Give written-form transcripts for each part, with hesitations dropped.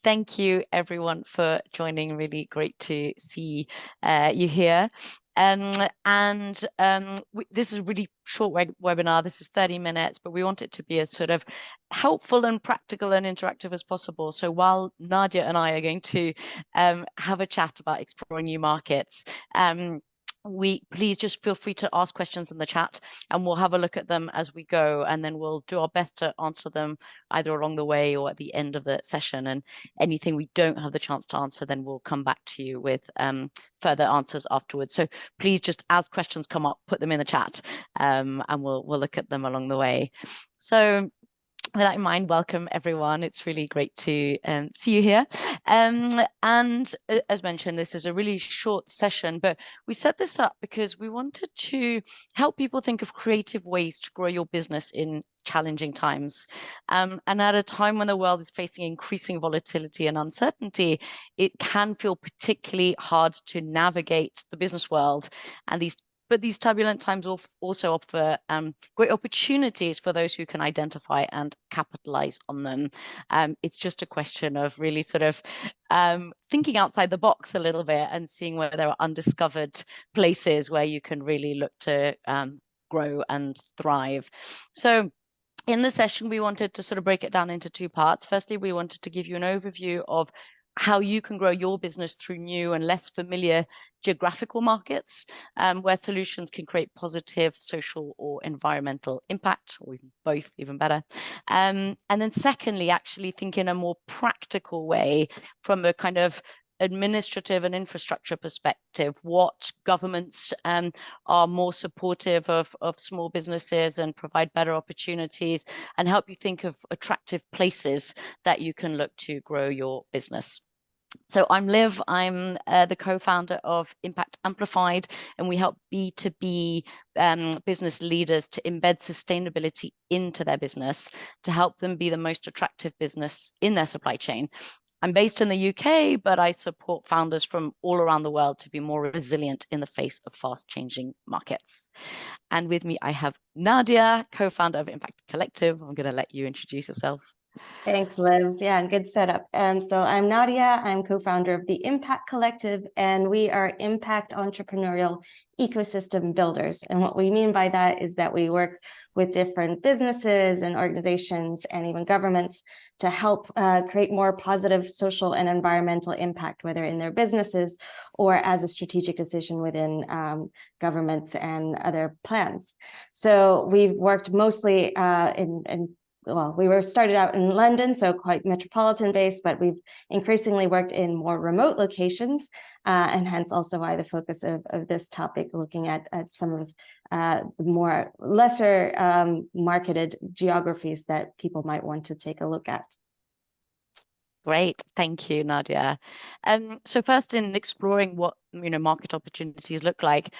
Thank you, everyone, for joining. Really great to see you here. This is a really short webinar. This is 30 minutes, but we want it to be as sort of helpful and practical and interactive as possible. So while Nadia and I are going to have a chat about exploring new markets, please just feel free to ask questions in the chat and we'll have a look at them as we go, and then we'll do our best to answer them either along the way or at the end of the session. And anything we don't have the chance to answer, then we'll come back to you with further answers afterwards. So please just, as questions come up, put them in the chat, and we'll look at them along the way. So with that in mind, welcome everyone. It's really great to see you here. And as mentioned, this is a really short session, but we set this up because we wanted to help people think of creative ways to grow your business in challenging times. And at a time when the world is facing increasing volatility and uncertainty, it can feel particularly hard to navigate the business world. And these turbulent times also offer great opportunities for those who can identify and capitalize on them. It's just a question of really sort of thinking outside the box a little bit and seeing where there are undiscovered places where you can really look to grow and thrive. So in the session, we wanted to sort of break it down into two parts. Firstly, we wanted to give you an overview of how you can grow your business through new and less familiar geographical markets, where solutions can create positive social or environmental impact, or even both, even better. And then secondly, actually think in a more practical way from a kind of administrative and infrastructure perspective, what governments are more supportive of small businesses and provide better opportunities, and help you think of attractive places that you can look to grow your business. So I'm Liv, I'm the co-founder of Impact Amplified, and we help B2B business leaders to embed sustainability into their business to help them be the most attractive business in their supply chain. I'm based in the UK, but I support founders from all around the world to be more resilient in the face of fast-changing markets. And with me, I have Nadia, co-founder of Impact Collective. I'm going to let you introduce yourself. Thanks, Liv. Yeah, good setup. So I'm Nadia. I'm co-founder of the Impact Collective, and we are impact entrepreneurial ecosystem builders. And what we mean by that is that we work with different businesses and organizations and even governments to help create more positive social and environmental impact, whether in their businesses or as a strategic decision within governments and other plans. So we've worked mostly well, we were started out in London, so quite metropolitan based, but we've increasingly worked in more remote locations, and hence also why the focus of this topic, looking at some of the more lesser marketed geographies that people might want to take a look at. Great, thank you, Nadia. So first, in exploring what market opportunities look like,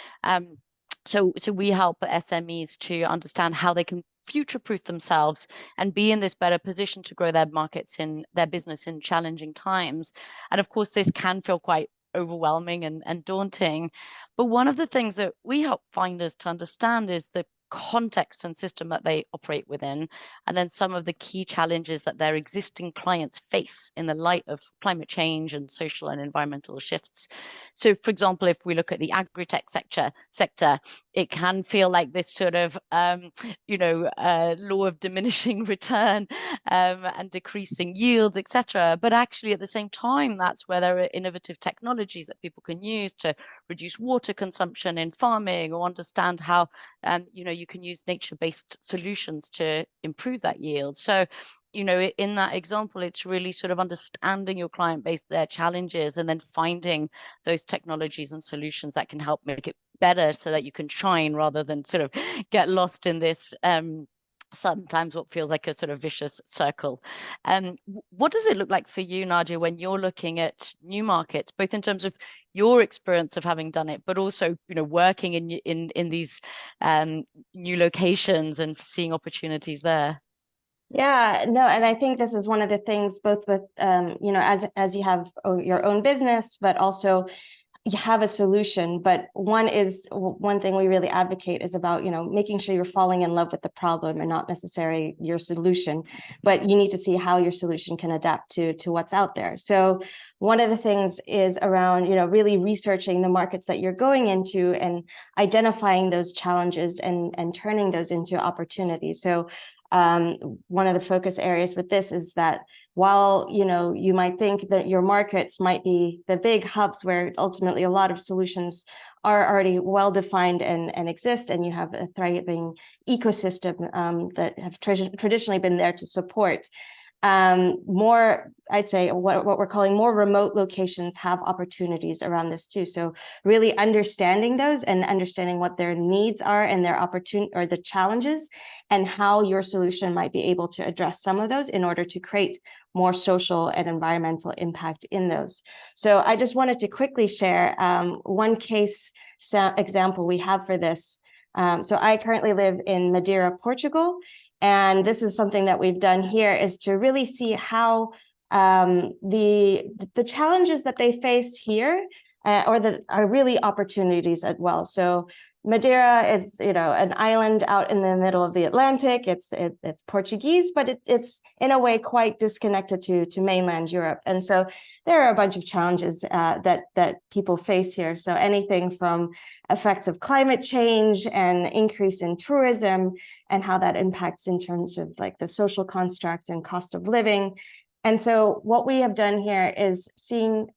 so we help SMEs to understand how they can future-proof themselves and be in this better position to grow their markets in their business in challenging times. And of course, this can feel quite overwhelming and daunting. But one of the things that we help finders to understand is the context and system that they operate within, and then some of the key challenges that their existing clients face in the light of climate change and social and environmental shifts. So, for example, if we look at the agri-tech sector, it can feel like this sort of, law of diminishing return and decreasing yields, etc. But actually, at the same time, that's where there are innovative technologies that people can use to reduce water consumption in farming, or understand how, you can use nature-based solutions to improve that yield. So, in that example, it's really sort of understanding your client base, their challenges, and then finding those technologies and solutions that can help make it better so that you can shine rather than sort of get lost in this sometimes what feels like a sort of vicious circle. What does it look like for you, Nadia, when you're looking at new markets, both in terms of your experience of having done it, but also working in these new locations and seeing opportunities there? Yeah, no, and I think this is one of the things, both with as you have your own business, but also you have a solution, but one thing we really advocate is about, making sure you're falling in love with the problem and not necessarily your solution, but you need to see how your solution can adapt to what's out there. So one of the things is around, really researching the markets that you're going into and identifying those challenges and turning those into opportunities. So one of the focus areas with this is that while you might think that your markets might be the big hubs where ultimately a lot of solutions are already well defined and exist, and you have a thriving ecosystem that have traditionally been there to support, more, I'd say, what we're calling more remote locations have opportunities around this too. So really understanding those and understanding what their needs are and their opportunity or the challenges, and how your solution might be able to address some of those in order to create more social and environmental impact in those. So I just wanted to quickly share one case example we have for this. So I currently live in Madeira, Portugal, and this is something that we've done here, is to really see how the challenges that they face here are really opportunities as well. So Madeira is, an island out in the middle of the Atlantic. It's Portuguese, but it's in a way quite disconnected to mainland Europe. And so there are a bunch of challenges that people face here. So anything from effects of climate change and increase in tourism and how that impacts in terms of like the social construct and cost of living. And so what we have done here is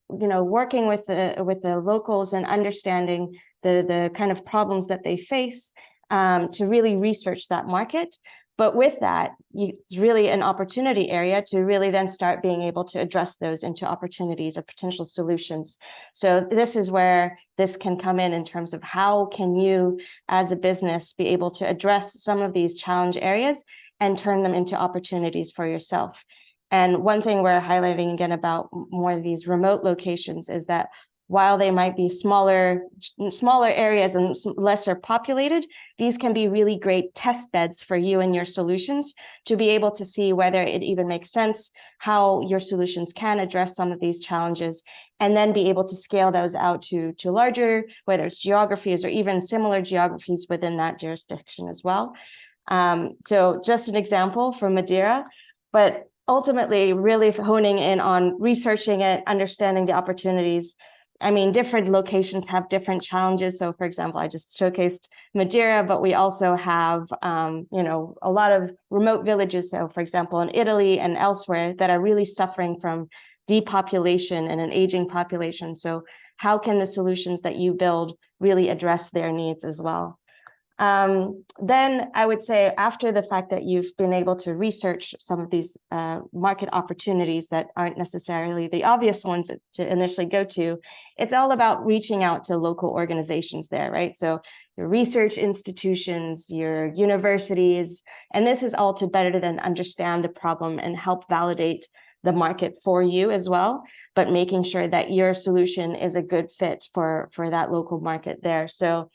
working with the locals and understanding the kind of problems that they face, to really research that market. But with that, it's really an opportunity area to really then start being able to address those into opportunities or potential solutions. So this is where this can come in terms of how can you as a business be able to address some of these challenge areas and turn them into opportunities for yourself. And one thing we're highlighting again about more of these remote locations is that while they might be smaller areas and lesser populated, these can be really great test beds for you and your solutions to be able to see whether it even makes sense, how your solutions can address some of these challenges, and then be able to scale those out to larger, whether it's geographies or even similar geographies within that jurisdiction as well. So just an example from Madeira, but ultimately really honing in on researching it, understanding the opportunities. I mean, different locations have different challenges. So for example, I just showcased Madeira, but we also have, a lot of remote villages. So for example, in Italy and elsewhere that are really suffering from depopulation and an aging population. So how can the solutions that you build really address their needs as well? Then I would say, after the fact that you've been able to research some of these market opportunities that aren't necessarily the obvious ones to initially go to, it's all about reaching out to local organizations there, right? So your research institutions, your universities, and this is all to better then understand the problem and help validate the market for you as well, but making sure that your solution is a good fit for that local market there. So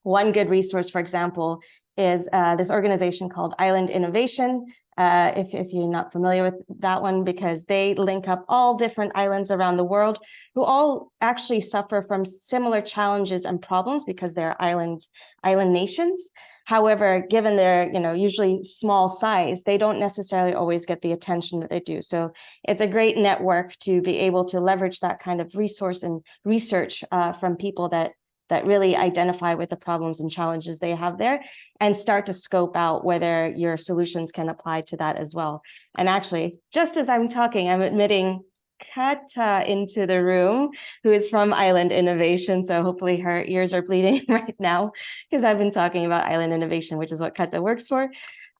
one good resource, for example, is this organization called Island Innovation, if you're not familiar with that one, because they link up all different islands around the world who all actually suffer from similar challenges and problems because they're island nations. However, given their usually small size, they don't necessarily always get the attention that they do. So it's a great network to be able to leverage that kind of resource and research from people that really identify with the problems and challenges they have there, and start to scope out whether your solutions can apply to that as well. And actually, just as I'm talking, I'm admitting Kata into the room, who is from Island Innovation. So hopefully her ears are bleeding right now, because I've been talking about Island Innovation, which is what Kata works for.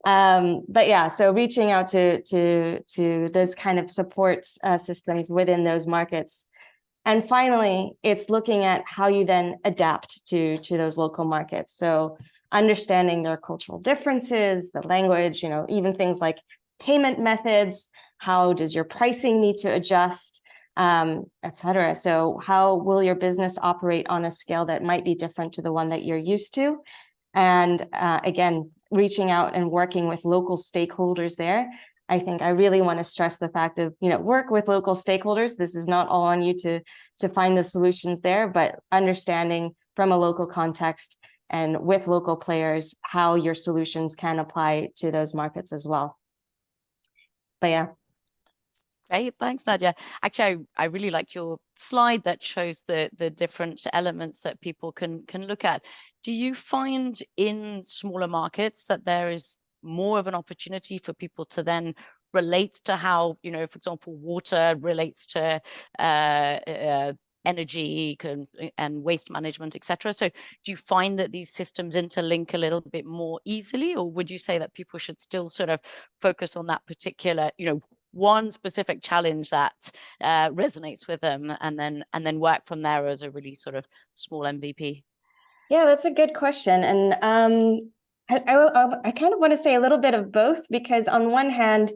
But yeah, so reaching out to those kind of support systems within those markets. And finally, it's looking at how you then adapt to those local markets. So understanding their cultural differences, the language, even things like payment methods, how does your pricing need to adjust, etc. So how will your business operate on a scale that might be different to the one that you're used to? And again, reaching out and working with local stakeholders there, I think I really want to stress the fact of, work with local stakeholders. This is not all on you to find the solutions there, but understanding from a local context and with local players how your solutions can apply to those markets as well. But yeah. Great, thanks, Nadia. Actually, I really liked your slide that shows the different elements that people can look at. Do you find in smaller markets that there is more of an opportunity for people to then relate to how, for example, water relates to energy and waste management, etc. So do you find that these systems interlink a little bit more easily, or would you say that people should still sort of focus on that particular, one specific challenge that resonates with them, and then work from there as a really sort of small MVP? Yeah, that's a good question. And I kind of want to say a little bit of both, because on one hand,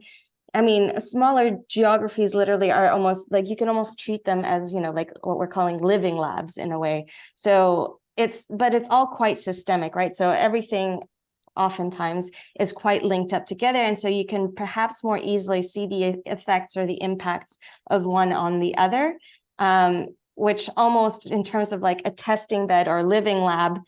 I mean, smaller geographies literally are almost like you can almost treat them as, like what we're calling living labs in a way. So but it's all quite systemic, right? So everything oftentimes is quite linked up together. And so you can perhaps more easily see the effects or the impacts of one on the other. Which almost in terms of like a testing bed or living lab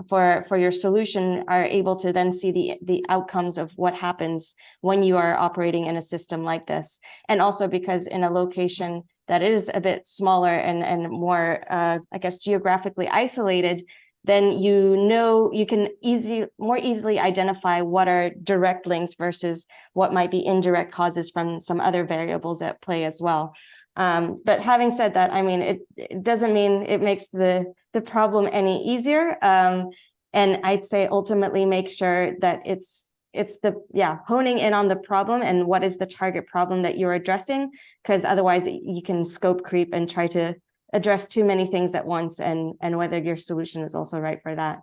for your solution are able to then see the outcomes of what happens when you are operating in a system like this. And also because in a location that is a bit smaller and more, I guess, geographically isolated, then you can more easily identify what are direct links versus what might be indirect causes from some other variables at play as well. But having said that, I mean, it doesn't mean it makes the problem any easier. And I'd say ultimately make sure that it's honing in on the problem and what is the target problem that you're addressing, because otherwise you can scope creep and try to address too many things at once, and whether your solution is also right for that.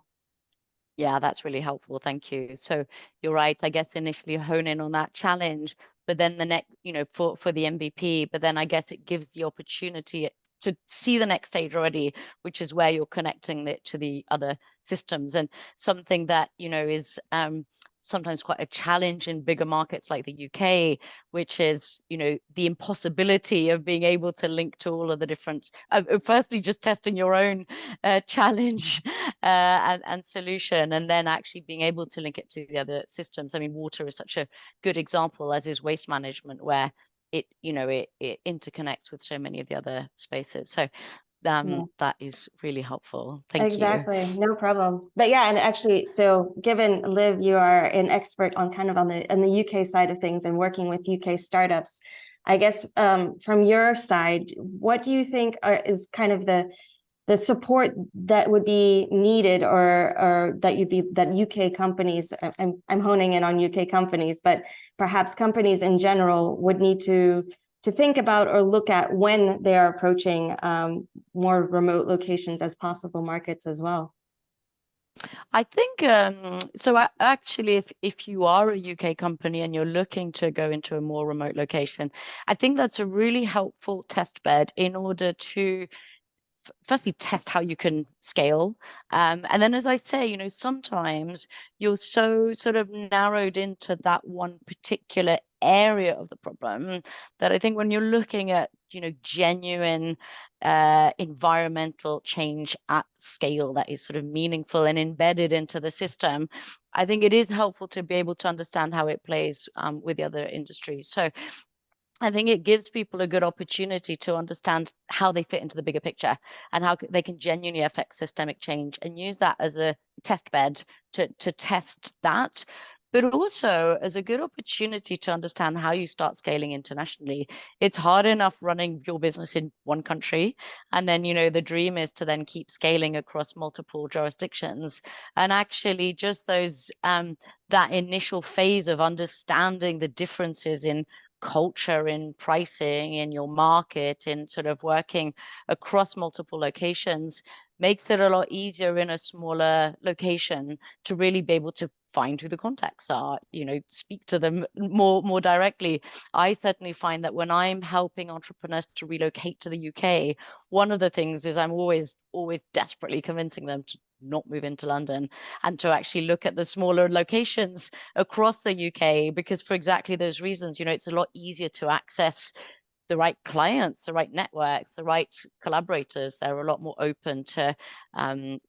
Yeah, that's really helpful. Thank you. So you're right. I guess initially hone in on that challenge, but then the next, for the MVP, but then I guess it gives the opportunity to see the next stage already, which is where you're connecting it to the other systems. And something that, is sometimes quite a challenge in bigger markets like the UK, which is, the impossibility of being able to link to all of the different, firstly, just testing your own challenge and solution, and then actually being able to link it to the other systems. I mean, water is such a good example, as is waste management, where it interconnects with so many of the other spaces. So that is really helpful. Thank you. Exactly, no problem. But yeah, and actually, so given Liv, you are an expert on kind of on the UK side of things and working with UK startups, I guess from your side, what do you think is kind of the support that would be needed, or that UK companies, I'm honing in on UK companies, but perhaps companies in general would need to think about or look at when they are approaching more remote locations as possible markets as well? I think so. Actually, if you are a UK company and you're looking to go into a more remote location, I think that's a really helpful test bed in order to firstly test how you can scale, and then, as I say, sometimes you're so sort of narrowed into that one particular area of the problem that I think when you're looking at genuine environmental change at scale that is sort of meaningful and embedded into the system, I think it is helpful to be able to understand how it plays with the other industries. So I think it gives people a good opportunity to understand how they fit into the bigger picture and how they can genuinely affect systemic change, and use that as a test bed to test that, but also as a good opportunity to understand how you start scaling internationally. It's hard enough running your business in one country, and then the dream is to then keep scaling across multiple jurisdictions. And actually just those that initial phase of understanding the differences in culture, in pricing, in your market, in sort of working across multiple locations, makes it a lot easier in a smaller location to really be able to find who the contacts are, speak to them more directly. I certainly find that when I'm helping entrepreneurs to relocate to the UK, one of the things is I'm always desperately convincing them not move into London, and to actually look at the smaller locations across the UK, because for exactly those reasons, it's a lot easier to access the right clients, the right networks, the right collaborators. They're a lot more open to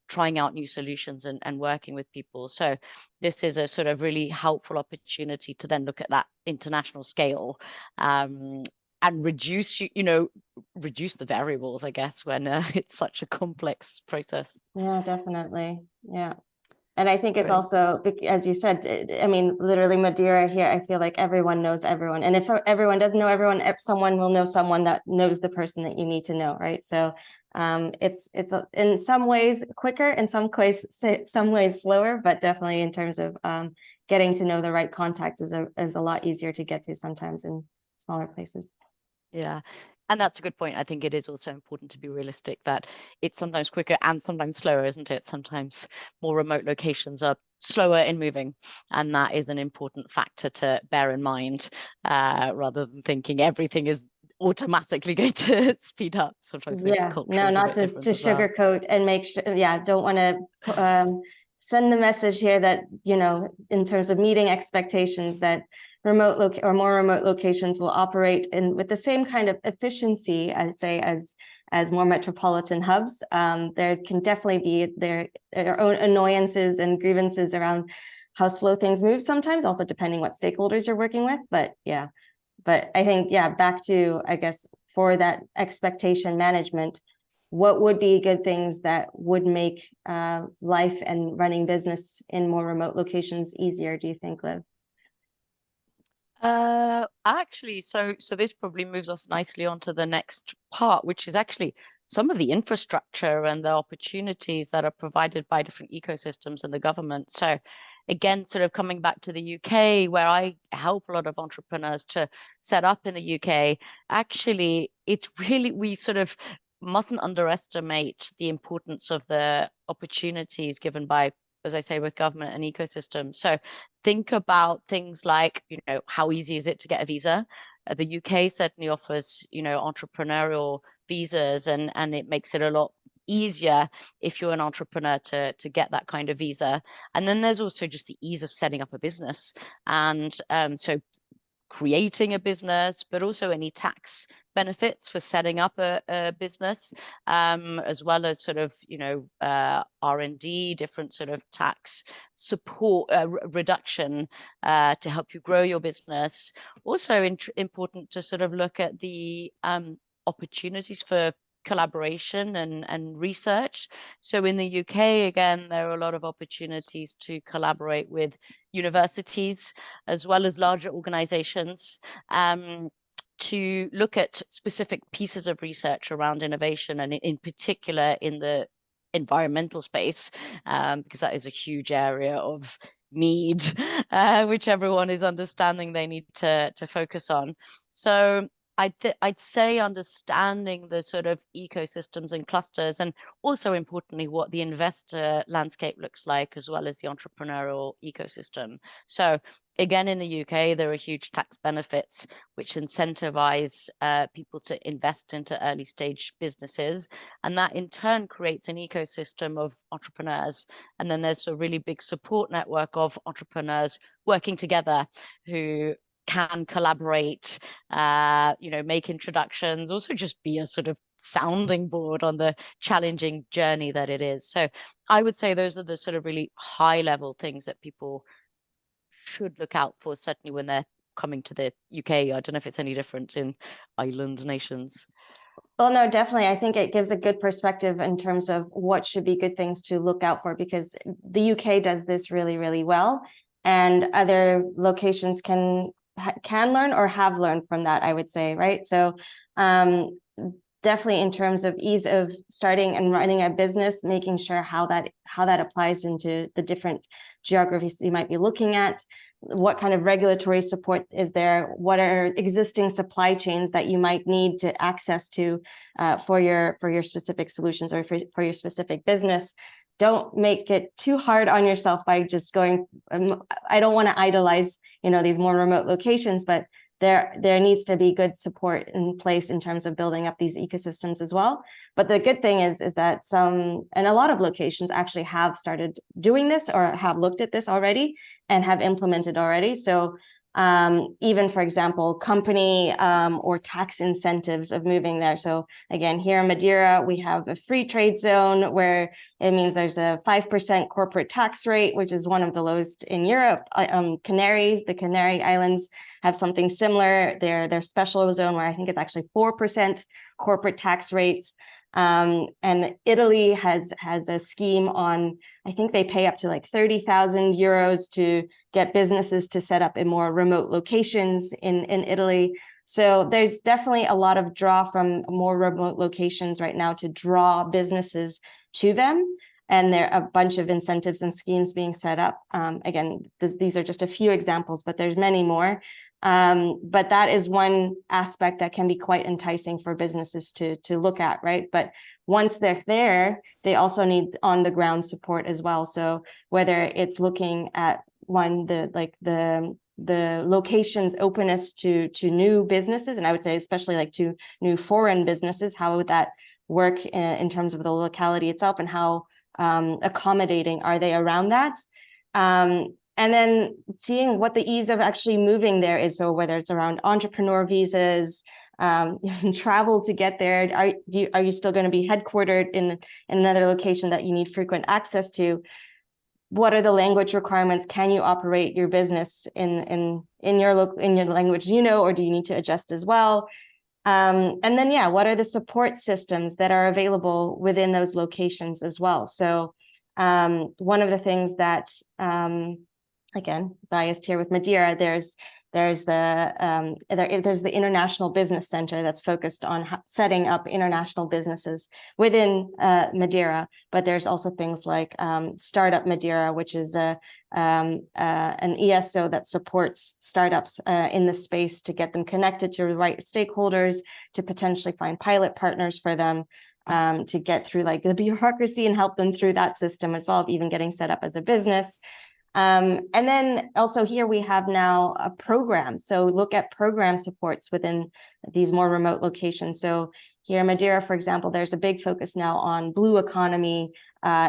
trying out new solutions and working with people. So this is a sort of really helpful opportunity to then look at that international scale, and reduce the variables, I guess, when it's such a complex process. Yeah, definitely. Yeah. And I think it's Great. also, as you said, I mean, literally Madeira here, I feel like everyone knows everyone. And if everyone doesn't know everyone, someone will know someone that knows the person that you need to know, right? So it's in some ways quicker, in some ways slower, but definitely in terms of getting to know the right contacts is a lot easier to get to sometimes in smaller places. Yeah. And that's a good point. I think it is also important to be realistic that it's sometimes quicker and sometimes slower, isn't it? Sometimes more remote locations are slower in moving. And that is an important factor to bear in mind, rather than thinking everything is automatically going to speed up. Sometimes the Yeah, culture no, is a not bit to different as well. sugarcoat and make sure. Yeah, don't want to send the message here that, in terms of meeting expectations, that more remote locations will operate with the same kind of efficiency, I'd say, as more metropolitan hubs. There can definitely be their own annoyances and grievances around how slow things move sometimes, also depending what stakeholders you're working with. But yeah, I think, yeah, back to, I guess, for that expectation management, what would be good things that would make life and running business in more remote locations easier, do you think, Liv? Actually, so this probably moves us nicely onto the next part, which is actually some of the infrastructure and the opportunities that are provided by different ecosystems and the government. So again, sort of coming back to the UK, where I help a lot of entrepreneurs to set up in the UK, actually, it's really, we sort of mustn't underestimate the importance of the opportunities given by, as I say, with government and ecosystem. So think about things like, how easy is it to get a visa? The UK certainly offers, entrepreneurial visas, and it makes it a lot easier if you're an entrepreneur to get that kind of visa. And then there's also just the ease of setting up a business. And so creating a business, but also any tax benefits for setting up a business, as well as sort of, R&D, different sort of tax support, reduction to help you grow your business. Also important to sort of look at the opportunities for collaboration and research. So in the UK, again, there are a lot of opportunities to collaborate with universities as well as larger organizations, to look at specific pieces of research around innovation, and in particular in the environmental space, because that is a huge area of need, which everyone is understanding they need to focus on. So I'd say understanding the sort of ecosystems and clusters, and also importantly what the investor landscape looks like, as well as the entrepreneurial ecosystem. So again, in the UK, there are huge tax benefits which incentivize people to invest into early stage businesses, and that in turn creates an ecosystem of entrepreneurs. And then there's a really big support network of entrepreneurs working together who can collaborate, make introductions, also just be a sort of sounding board on the challenging journey that it is. So I would say those are the sort of really high level things that people should look out for, certainly when they're coming to the UK. I don't know if it's any different in island nations. Well, no, definitely. I think it gives a good perspective in terms of what should be good things to look out for, because the UK does this really, really well, and other locations can learn or have learned from that, I would say, right? So definitely in terms of ease of starting and running a business, making sure how that applies into the different geographies you might be looking at. What kind of regulatory support is there? What are existing supply chains that you might need to access to for your specific solutions or for your specific business? Don't make it too hard on yourself by just going. I don't want to idolize, these more remote locations, but there needs to be good support in place in terms of building up these ecosystems as well. But the good thing is that some, and a lot of locations actually have started doing this or have looked at this already and have implemented already. So even, for example, company or tax incentives of moving there. So again, here in Madeira, we have a free trade zone where it means there's a 5% corporate tax rate, which is one of the lowest in Europe. The Canary Islands have something similar. Their special zone where I think it's actually 4% corporate tax rates. And Italy has a scheme on, I think they pay up to like 30,000 euros to get businesses to set up in more remote locations in Italy. So there's definitely a lot of draw from more remote locations right now to draw businesses to them. And there are a bunch of incentives and schemes being set up. Again, these are just a few examples, but there's many more. But that is one aspect that can be quite enticing for businesses to look at, right? But once they're there, they also need on the ground support as well. So whether it's looking at the location's openness to new businesses, and I would say especially like to new foreign businesses, how would that work in terms of the locality itself, and how accommodating are they around that? And then seeing what the ease of actually moving there is. So whether it's around entrepreneur visas, travel to get there, are you still going to be headquartered in another location that you need frequent access to? What are the language requirements? Can you operate your business in your language, or do you need to adjust as well? And then, yeah, what are the support systems that are available within those locations as well? So one of the things that again, biased here with Madeira, there's the International Business Center that's focused on setting up international businesses within Madeira. But there's also things like Startup Madeira, which is an ESO that supports startups in the space to get them connected to the right stakeholders, to potentially find pilot partners for them, to get through like the bureaucracy and help them through that system as well, of even getting set up as a business. And then also here we have now a program. So look at program supports within these more remote locations. So here in Madeira, for example, there's a big focus now on blue economy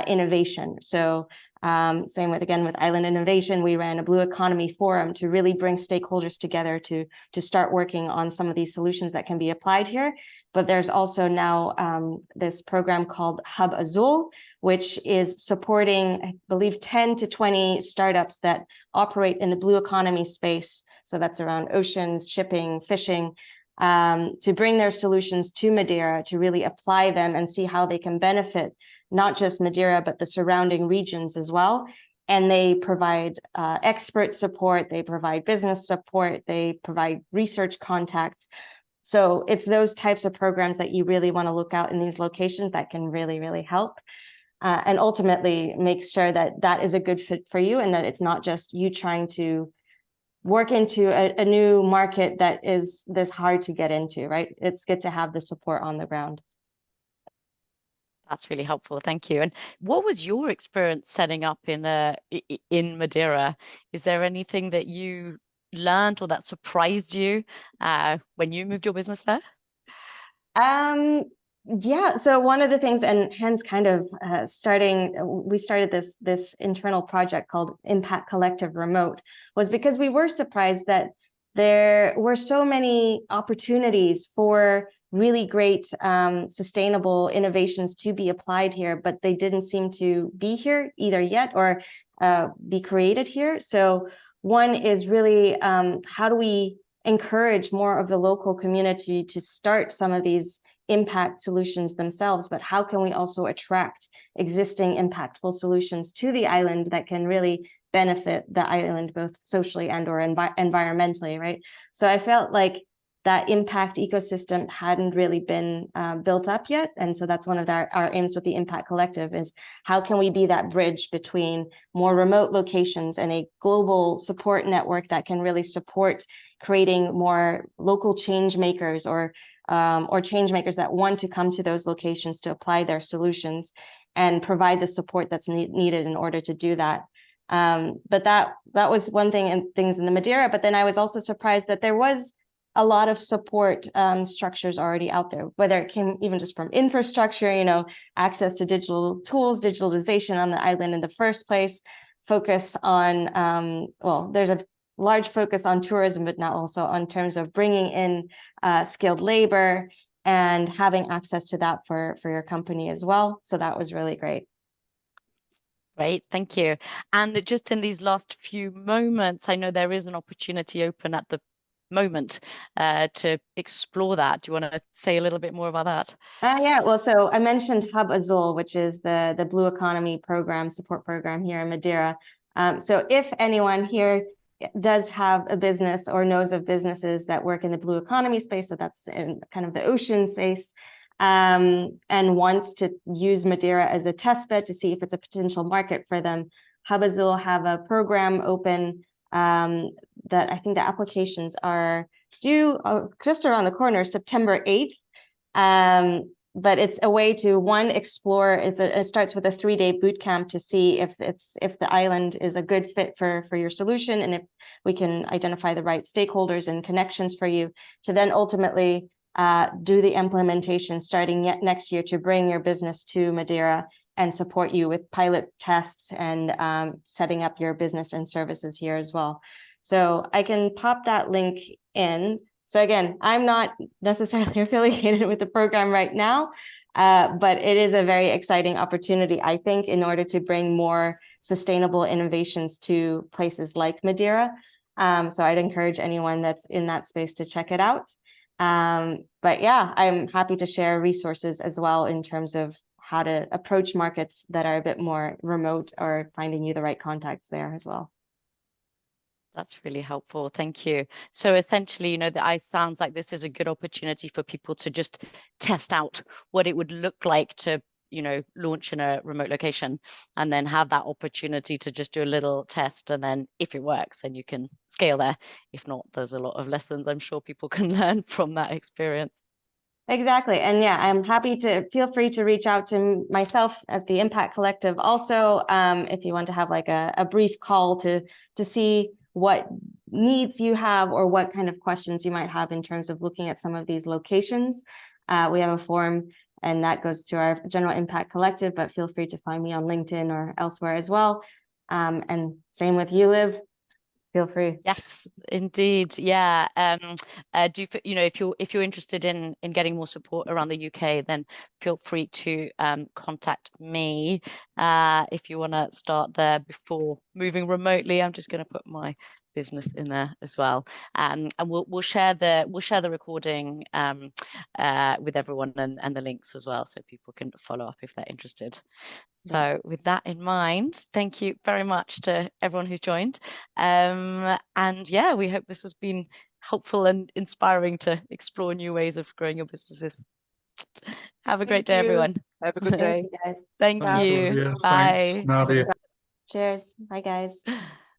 innovation. So same with Island Innovation, we ran a blue economy forum to really bring stakeholders together to start working on some of these solutions that can be applied here. But there's also now this program called Hub Azul, which is supporting, I believe, 10 to 20 startups that operate in the blue economy space. So that's around oceans, shipping, fishing, to bring their solutions to Madeira, to really apply them and see how they can benefit not just Madeira, but the surrounding regions as well. And they provide expert support, they provide business support, they provide research contacts. So it's those types of programs that you really want to look out in these locations that can really, really help. And ultimately make sure that that is a good fit for you, and that it's not just you trying to work into a new market that is this hard to get into, right? It's good to have the support on the ground. That's really helpful. Thank you. And what was your experience setting up in Madeira? Is there anything that you learned or that surprised you when you moved your business there? Yeah, so one of the things, and hence kind of we started this internal project called Impact Collective Remote, was because we were surprised that there were so many opportunities for really great sustainable innovations to be applied here, but they didn't seem to be here either yet or be created here. So one is really how do we encourage more of the local community to start some of these impact solutions themselves, but how can we also attract existing impactful solutions to the island that can really benefit the island both socially and or environmentally, right? So I felt like that impact ecosystem hadn't really been built up yet. And so that's one of our aims with the Impact Collective, is how can we be that bridge between more remote locations and a global support network that can really support creating more local change makers or change makers that want to come to those locations to apply their solutions and provide the support that's needed in order to do that. But that was one thing, and things in the Madeira. But then I was also surprised that there was a lot of support structures already out there, whether it came even just from infrastructure, you know, access to digital tools, digitalization on the island in the first place, focus on, well, there's a large focus on tourism, but now also on terms of bringing in skilled labor and having access to that for your company as well. So that was really great. Great, thank you. And just in these last few moments, I know there is an opportunity open at the moment to explore that. Do you want to say a little bit more about that? Yeah, well, so I mentioned Hub Azul, which is the Blue Economy program, support program here in Madeira. So if anyone here does have a business or knows of businesses that work in the blue economy space, so that's in kind of the ocean space, and wants to use Madeira as a test bed to see if it's a potential market for them, Hub Azul have a program open that I think the applications are due just around the corner, September 8th. But it's a way to explore. It starts with a 3-day boot camp to see if the island is a good fit for your solution, and if we can identify the right stakeholders and connections for you to then ultimately do the implementation starting next year to bring your business to Madeira and support you with pilot tests and setting up your business and services here as well. So I can pop that link in. So again, I'm not necessarily affiliated with the program right now, but it is a very exciting opportunity, I think, in order to bring more sustainable innovations to places like Madeira. So I'd encourage anyone that's in that space to check it out. But yeah, I'm happy to share resources as well in terms of how to approach markets that are a bit more remote or finding you the right contacts there as well. That's really helpful. Thank you. So essentially, you know, it sounds like this is a good opportunity for people to just test out what it would look like to, you know, launch in a remote location and then have that opportunity to just do a little test. And then if it works, then you can scale there. If not, there's a lot of lessons I'm sure people can learn from that experience. Exactly. And yeah, I'm happy to feel free to reach out to myself at the Impact Collective. Also, if you want to have like a brief call to see what needs you have or what kind of questions you might have in terms of looking at some of these locations. We have a form and that goes to our General Impact Collective, but feel free to find me on LinkedIn or elsewhere as well. And same with you, Liv. Feel free. Yes, indeed. Yeah. You know, if you're interested in getting more support around the UK, then feel free to contact me if you want to start there before moving remotely. I'm just going to put my business in there as well. And we'll share the recording with everyone and the links as well, so people can follow up if they're interested. So with that in mind, thank you very much to everyone who's joined. And yeah, we hope this has been helpful and inspiring to explore new ways of growing your businesses. Have a great day, everyone. Have a good day. Thank you, guys. Thank Thanks, you. Olivia. Bye. Thanks, Nadia. Cheers. Bye, guys.